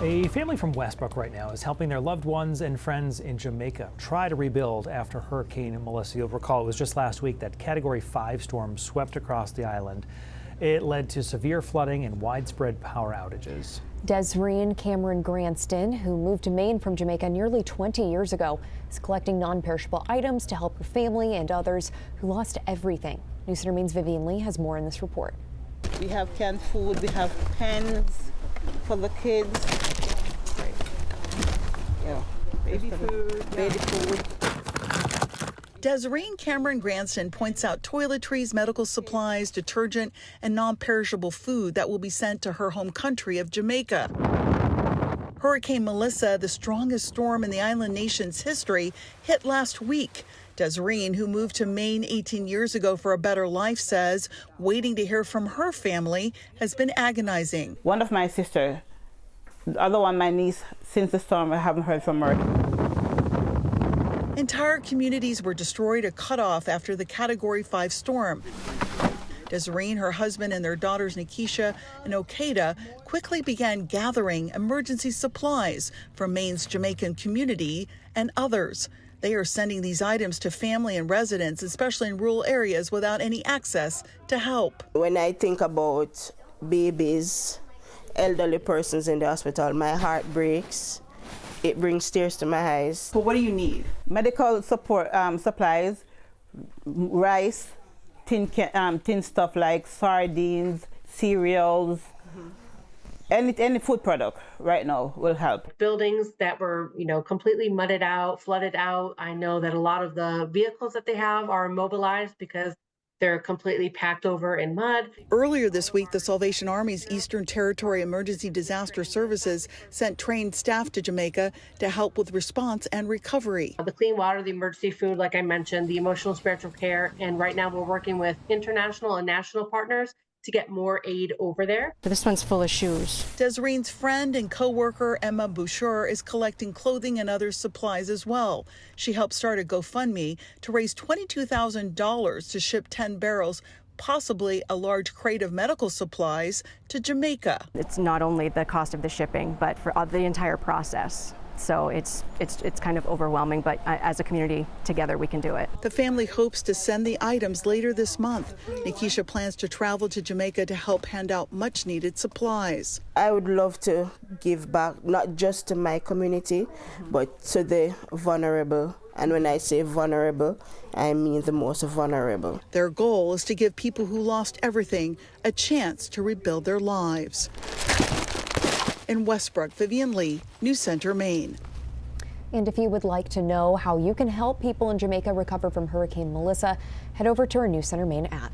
A family from Westbrook right now is helping their loved ones and friends in Jamaica try to rebuild after Hurricane Melissa. You'll recall it was just last week that Category 5 storm swept across the island. It led to severe flooding and widespread power outages. Desireen Cameron Granston, who moved to Maine from Jamaica nearly 20 years ago, is collecting non-perishable items to help her family and others who lost everything. News Center Maine's Vivian Lee has more in this report. We have canned food, we have pens for the kids. Yeah. Baby food. Desireen Cameron Granston points out toiletries, medical supplies, detergent, and non-perishable food that will be sent to her home country of Jamaica. Hurricane Melissa, the strongest storm in the island nation's history, hit last week. Desireen, who moved to Maine 18 years ago for a better life, says waiting to hear from her family has been agonizing. One of my sisters, the other one, my niece, since the storm, I haven't heard from her. Entire communities were destroyed or cut off after the Category 5 storm. Desireen, her husband, and their daughters Nikisha and Okada quickly began gathering emergency supplies from Maine's Jamaican community and others. They are sending these items to family and residents, especially in rural areas without any access to help. When I think about babies, elderly persons in the hospital, my heart breaks. It brings tears to my eyes. So what do you need? Medical support supplies, rice, tin stuff like sardines, cereals, any food product right now will help. Buildings that were, completely mudded out, flooded out. I know that a lot of the vehicles that they have are immobilized because they're completely packed over in mud. Earlier this week, the Salvation Army's Eastern Territory Emergency Disaster Services sent trained staff to Jamaica to help with response and recovery. The clean water, the emergency food, like I mentioned, the emotional spiritual care, and right now we're working with international and national partners to get more aid over there. This one's full of shoes. Desireen's friend and co-worker Emma Boucher is collecting clothing and other supplies as well. She helped start a GoFundMe to raise $22,000 to ship 10 barrels, possibly a large crate of medical supplies, to Jamaica. It's not only the cost of the shipping, but for the entire process. So it's kind of overwhelming, but as a community together we can do it. The family hopes to send the items later this month. Nikisha plans to travel to Jamaica to help hand out much needed supplies. I would love to give back, not just to my community, but to the vulnerable. And when I say vulnerable, I mean the most vulnerable. Their goal is to give people who lost everything a chance to rebuild their lives. In Westbrook, Vivian Lee, News Center, Maine. And if you would like to know how you can help people in Jamaica recover from Hurricane Melissa, head over to our News Center Maine app.